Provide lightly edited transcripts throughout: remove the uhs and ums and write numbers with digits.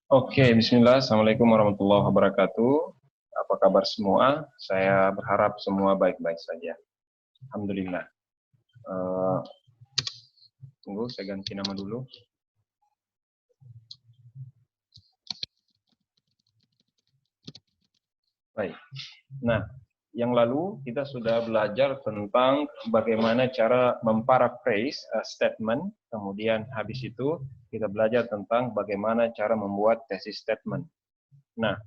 Oke, bismillah. Assalamualaikum warahmatullahi wabarakatuh. Apa kabar semua? Saya berharap semua baik-baik saja. Alhamdulillah. Tunggu, saya ganti nama dulu. Baik. Nah, yang lalu kita sudah belajar tentang bagaimana cara memparaphrase statement. Kemudian habis itu kita belajar tentang bagaimana cara membuat thesis statement. Nah,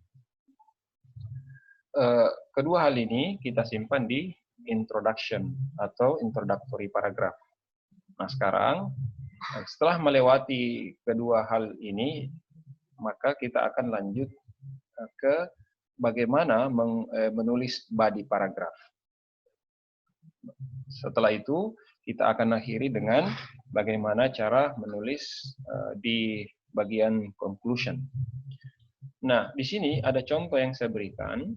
kedua hal ini kita simpan di introduction atau introductory paragraph. Nah, sekarang setelah melewati kedua hal ini, maka kita akan lanjut ke bagaimana menulis body paragraph. Setelah itu, kita akan akhiri dengan bagaimana cara menulis di bagian conclusion. Nah, di sini ada contoh yang saya berikan.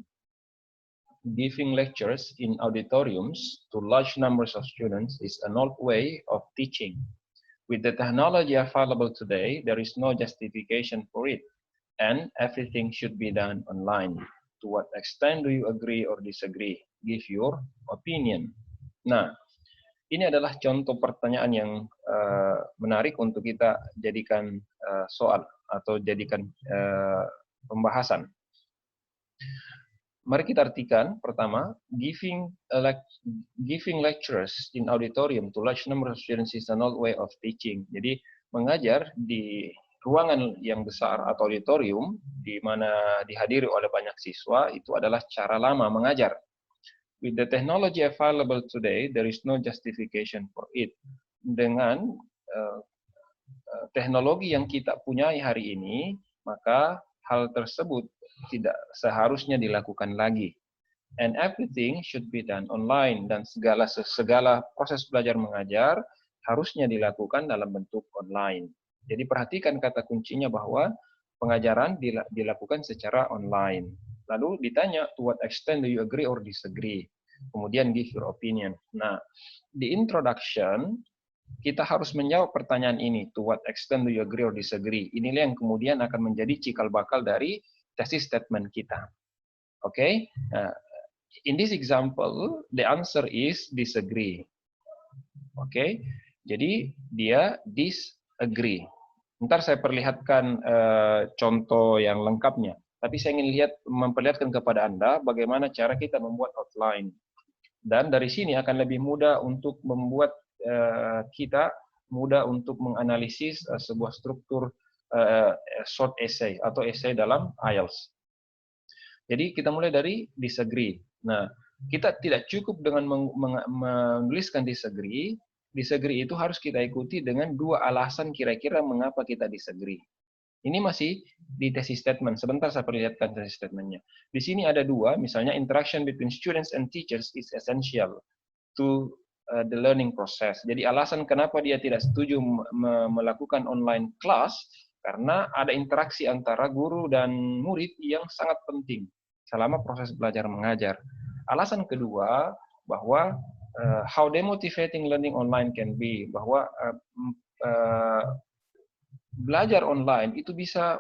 Giving lectures in auditoriums to large numbers of students is an old way of teaching. With the technology available today, there is no justification for it, and everything should be done online. To what extent do you agree or disagree? Give your opinion. Nah, ini adalah contoh pertanyaan yang menarik untuk kita jadikan soal atau jadikan pembahasan. Mari kita artikan. Pertama, giving lectures in auditorium to large number of students is an old way of teaching. Jadi mengajar di ruangan yang besar atau auditorium di mana dihadiri oleh banyak siswa itu adalah cara lama mengajar. With the technology available today, there is no justification for it. Dengan teknologi yang kita punyai hari ini, maka hal tersebut tidak seharusnya dilakukan lagi. And everything should be done online, dan segala proses belajar mengajar harusnya dilakukan dalam bentuk online. Jadi perhatikan kata kuncinya bahwa pengajaran dilakukan secara online. Lalu ditanya, to what extent do you agree or disagree? Kemudian give your opinion. Nah, di introduction kita harus menjawab pertanyaan ini, to what extent do you agree or disagree? Inilah yang kemudian akan menjadi cikal bakal dari thesis statement kita. Okay? In this example, the answer is disagree. Okay? Jadi dia disagree. Ntar saya perlihatkan contoh yang lengkapnya. Tapi saya ingin memperlihatkan kepada Anda bagaimana cara kita membuat outline. Dan dari sini akan lebih mudah untuk membuat kita mudah untuk menganalisis sebuah struktur short essay atau essay dalam IELTS. Jadi kita mulai dari disagree. Nah, kita tidak cukup dengan menuliskan disagree. Disagree itu harus kita ikuti dengan dua alasan kira-kira mengapa kita disagree. Ini masih di thesis statement. Sebentar saya perlihatkan thesis statementnya. Di sini ada dua, misalnya interaction between students and teachers is essential to the learning process. Jadi alasan kenapa dia tidak setuju melakukan online class, karena ada interaksi antara guru dan murid yang sangat penting selama proses belajar mengajar. Alasan kedua, bahwa how demotivating learning online can be, bahwa belajar online itu bisa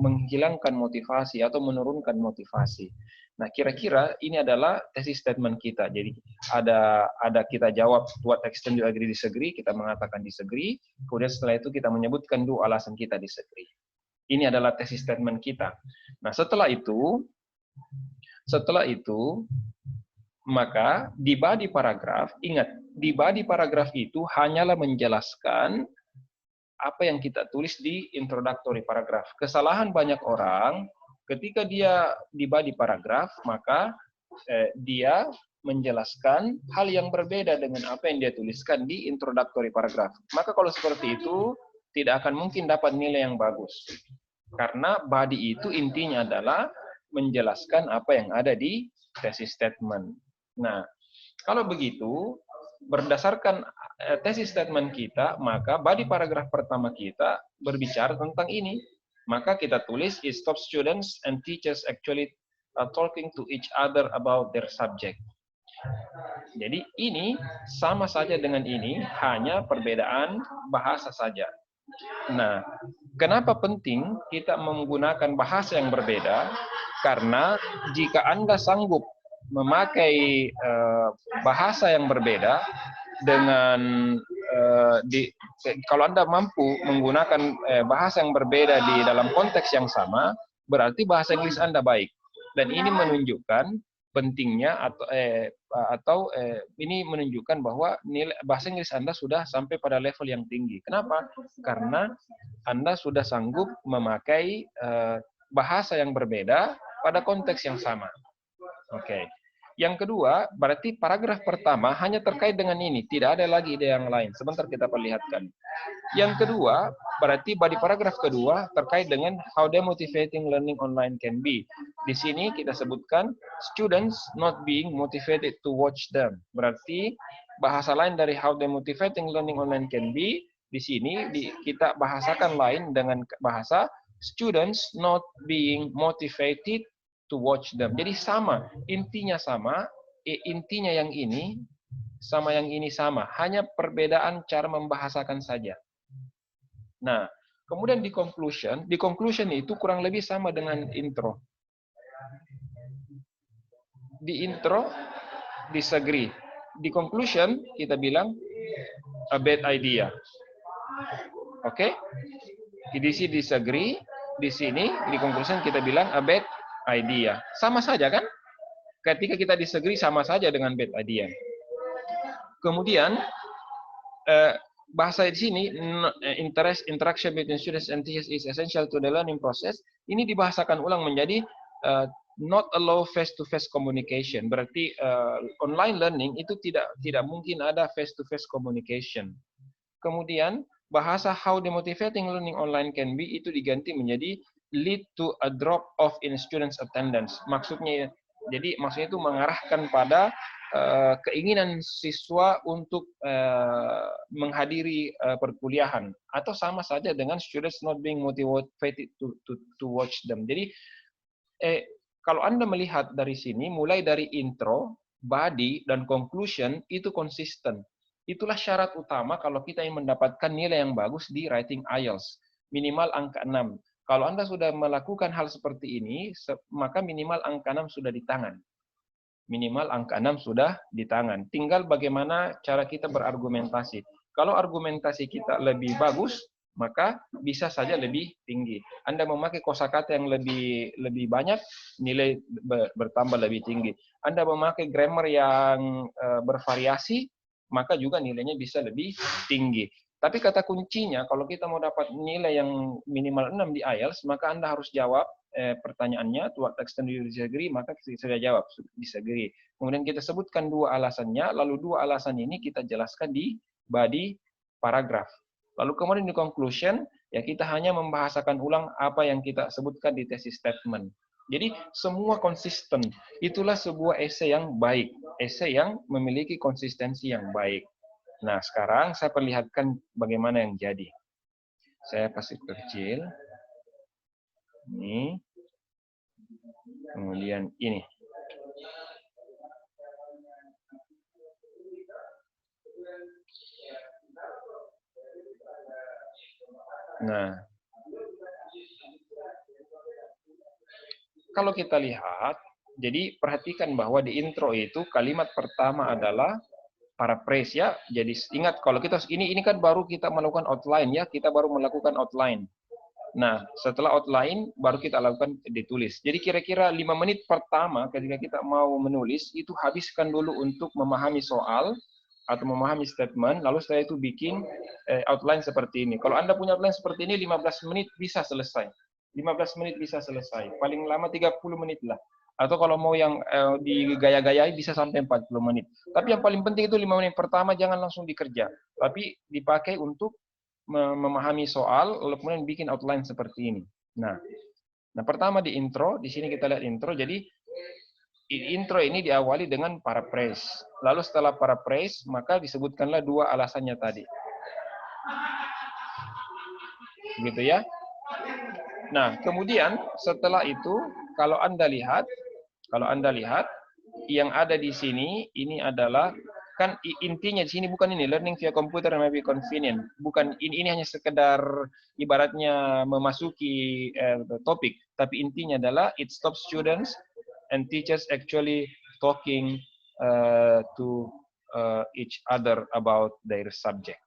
menghilangkan motivasi atau menurunkan motivasi. Nah, kira-kira ini adalah thesis statement kita. Jadi ada kita jawab to what extent you agree disagree, kita mengatakan disagree, kemudian setelah itu kita menyebutkan dua alasan kita disagree. Ini adalah thesis statement kita. Nah, setelah itu maka di body paragraph, ingat, di body paragraph itu hanyalah menjelaskan apa yang kita tulis di introductory paragraph. Kesalahan banyak orang ketika dia di body paragraph, maka dia menjelaskan hal yang berbeda dengan apa yang dia tuliskan di introductory paragraph. Maka kalau seperti itu, tidak akan mungkin dapat nilai yang bagus. Karena body itu intinya adalah menjelaskan apa yang ada di thesis statement. Nah, kalau begitu, berdasarkan thesis statement kita, maka body paragraph pertama kita berbicara tentang ini. Maka kita tulis, is top students and teachers actually talking to each other about their subject. Jadi ini sama saja dengan ini, hanya perbedaan bahasa saja. Nah, kenapa penting kita menggunakan bahasa yang berbeda? Karena jika Anda sanggup memakai bahasa yang berbeda dengan kalau Anda mampu menggunakan bahasa yang berbeda di dalam konteks yang sama, berarti bahasa Inggris Anda baik. Dan ini menunjukkan pentingnya atau ini menunjukkan bahwa nilai bahasa Inggris Anda sudah sampai pada level yang tinggi. Kenapa? Karena Anda sudah sanggup memakai bahasa yang berbeda pada konteks yang sama. Oke. Yang kedua, berarti paragraf pertama hanya terkait dengan ini, tidak ada lagi ide yang lain. Sebentar kita perlihatkan. Yang kedua, berarti body paragraf kedua terkait dengan how demotivating learning online can be. Di sini kita sebutkan students not being motivated to watch them. Berarti bahasa lain dari how demotivating learning online can be, di sini kita bahasakan lain dengan bahasa students not being motivated to watch them. Jadi sama, intinya sama, intinya yang ini sama yang ini sama, hanya perbedaan cara membahasakan saja. Nah, kemudian di conclusion itu kurang lebih sama dengan intro. Di intro disagree, di conclusion kita bilang a bad idea. Oke? Di sini disagree, di sini di conclusion kita bilang a bad idea. Sama saja kan? Ketika kita disagree sama saja dengan bad idea. Kemudian bahasa di sini interaction between students and teachers is essential to the learning process. Ini dibahasakan ulang menjadi not allow face-to-face communication. Berarti online learning itu tidak mungkin ada face-to-face communication. Kemudian bahasa how demotivating learning online can be itu diganti menjadi lead to a drop off in students attendance. Maksudnya itu mengarahkan pada keinginan siswa untuk menghadiri perkuliahan, atau sama saja dengan students not being motivated to watch them. Jadi kalau Anda melihat dari sini, mulai dari intro, body, dan conclusion itu konsisten. Itulah syarat utama kalau kita ingin mendapatkan nilai yang bagus di writing IELTS. Minimal angka 6. Kalau Anda sudah melakukan hal seperti ini, maka minimal angka 6 sudah di tangan. Minimal angka 6 sudah di tangan. Tinggal bagaimana cara kita berargumentasi. Kalau argumentasi kita lebih bagus, maka bisa saja lebih tinggi. Anda memakai kosakata yang lebih banyak, nilai bertambah lebih tinggi. Anda memakai grammar yang bervariasi, maka juga nilainya bisa lebih tinggi. Tapi kata kuncinya, kalau kita mau dapat nilai yang minimal 6 di IELTS, maka Anda harus jawab pertanyaannya, to what extent do you disagree, maka saya jawab, disagree. Kemudian kita sebutkan dua alasannya, lalu dua alasan ini kita jelaskan di body paragraf. Lalu kemudian di conclusion, ya kita hanya membahasakan ulang apa yang kita sebutkan di thesis statement. Jadi semua konsisten. Itulah sebuah esai yang baik. Esai yang memiliki konsistensi yang baik. Nah, sekarang saya perlihatkan bagaimana yang jadi. Saya kasih kecil. Ini. Kemudian ini. Nah, kalau kita lihat, jadi perhatikan bahwa di intro itu kalimat pertama adalah paraphrase ya. Jadi ingat kalau kita ini kan baru kita melakukan outline ya, kita baru melakukan outline. Nah, setelah outline baru kita lakukan ditulis. Jadi kira-kira 5 menit pertama ketika kita mau menulis itu habiskan dulu untuk memahami soal atau memahami statement, lalu setelah itu bikin outline seperti ini. Kalau Anda punya outline seperti ini 15 menit bisa selesai. 15 menit bisa selesai. Paling lama 30 menit lah. Atau kalau mau yang digaya-gayai bisa sampai 40 menit. Tapi yang paling penting itu 5 menit pertama jangan langsung dikerja. Tapi dipakai untuk memahami soal, lalu kemudian bikin outline seperti ini. Nah, pertama di intro, di sini kita lihat intro. Jadi intro ini diawali dengan paraphrase. Lalu setelah paraphrase, maka disebutkanlah dua alasannya tadi. Gitu ya. Nah, kemudian setelah itu kalau Anda lihat yang ada di sini ini adalah kan intinya di sini bukan ini learning via computer may be convenient, bukan ini hanya sekedar ibaratnya memasuki topik, tapi intinya adalah it stops students and teachers actually talking to each other about their subject.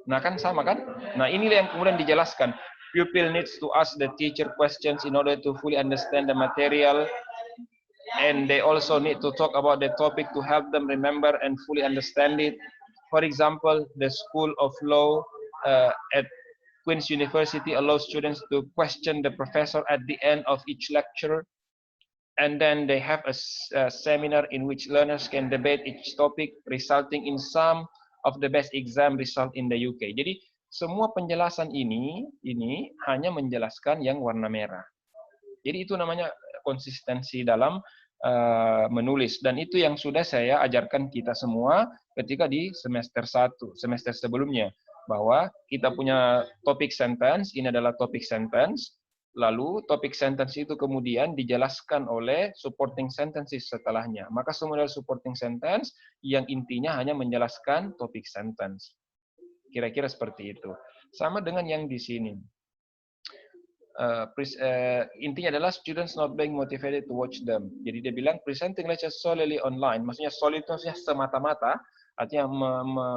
Nah kan sama kan? Nah inilah yang kemudian dijelaskan. Pupil needs to ask the teacher questions in order to fully understand the material, and they also need to talk about the topic to help them remember and fully understand it. For example, the School of Law at Queen's University allows students to question the professor at the end of each lecture, and then they have a seminar in which learners can debate each topic, resulting in some of the best exam result in the UK. Jadi semua penjelasan ini hanya menjelaskan yang warna merah. Jadi itu namanya konsistensi dalam menulis, dan itu yang sudah saya ajarkan kita semua ketika di semester 1, semester sebelumnya, bahwa kita punya topik sentence, ini adalah topik sentence, lalu topik sentence itu kemudian dijelaskan oleh supporting sentences setelahnya. Maka semua adalah supporting sentence yang intinya hanya menjelaskan topik sentence. Kira-kira seperti itu. Sama dengan yang di sini. Intinya adalah students not being motivated to watch them. Jadi dia bilang presenting lectures solely online. Maksudnya solely itu semata-mata, artinya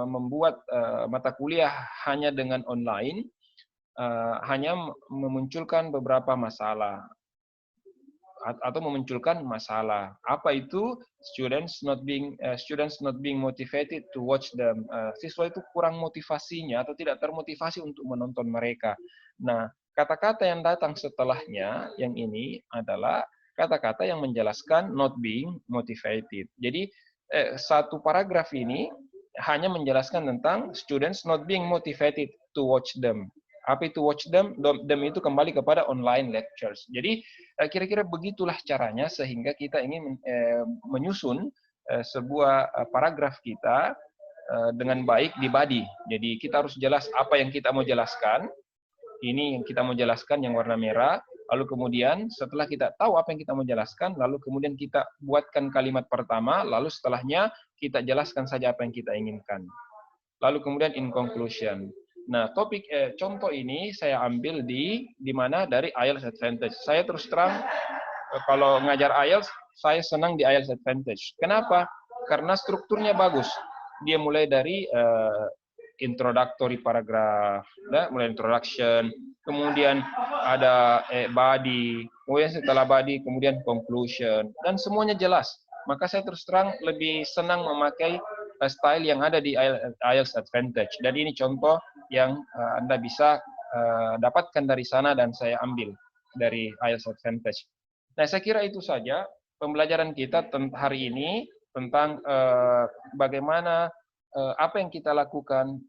membuat mata kuliah hanya dengan online, hanya memunculkan beberapa masalah atau memunculkan masalah. Apa itu students not being motivated to watch them? Siswa itu kurang motivasinya atau tidak termotivasi untuk menonton mereka. Nah, kata-kata yang datang setelahnya yang ini adalah kata-kata yang menjelaskan not being motivated. Jadi satu paragraf ini hanya menjelaskan tentang students not being motivated to watch them. Apa itu watch them? Them itu kembali kepada online lectures. Jadi kira-kira begitulah caranya sehingga kita ingin menyusun sebuah paragraf kita dengan baik di body. Jadi kita harus jelas apa yang kita mau jelaskan. Ini yang kita mau jelaskan yang warna merah. Lalu kemudian setelah kita tahu apa yang kita mau jelaskan, lalu kemudian kita buatkan kalimat pertama, lalu setelahnya kita jelaskan saja apa yang kita inginkan. Lalu kemudian in conclusion. Nah, topik contoh ini saya ambil di mana dari IELTS Advantage. Saya terus terang kalau ngajar IELTS, saya senang di IELTS Advantage. Kenapa? Karena strukturnya bagus. Dia mulai dari introductory paragraph, mulai introduction, kemudian ada body, kemudian setelah body, kemudian conclusion, dan semuanya jelas. Maka saya terus terang lebih senang memakai style yang ada di IELTS Advantage. Dan ini contoh yang Anda bisa dapatkan dari sana dan saya ambil dari IELTS Advantage. Nah, saya kira itu saja pembelajaran kita hari ini tentang bagaimana apa yang kita lakukan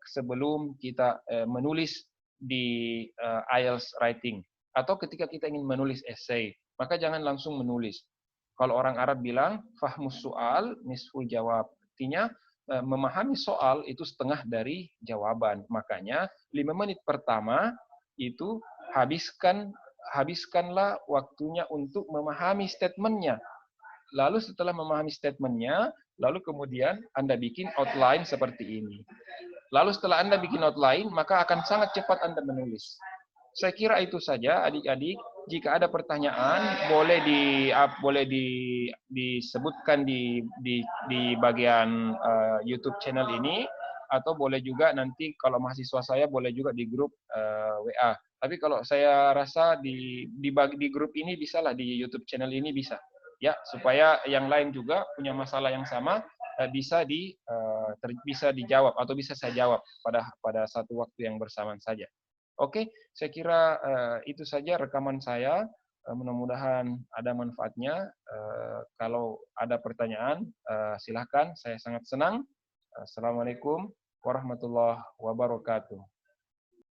sebelum kita menulis di IELTS writing. Atau ketika kita ingin menulis essay, maka jangan langsung menulis. Kalau orang Arab bilang, fahmus soal, nisful jawab. Artinya, memahami soal itu setengah dari jawaban. Makanya, 5 menit pertama itu habiskanlah waktunya untuk memahami statementnya. Lalu setelah memahami statementnya, lalu kemudian Anda bikin outline seperti ini. Lalu setelah Anda bikin outline, maka akan sangat cepat Anda menulis. Saya kira itu saja, adik-adik. Jika ada pertanyaan, boleh disebutkan di bagian YouTube channel ini, atau boleh juga nanti kalau mahasiswa saya boleh juga di grup WA. Tapi kalau saya rasa di grup ini bisalah, di YouTube channel ini bisa. Ya, supaya yang lain juga punya masalah yang sama bisa dijawab atau bisa saya jawab pada satu waktu yang bersamaan saja. Oke, saya kira itu saja rekaman saya. Mudah-mudahan ada manfaatnya. Kalau ada pertanyaan, silakan. Saya sangat senang. Assalamualaikum warahmatullahi wabarakatuh.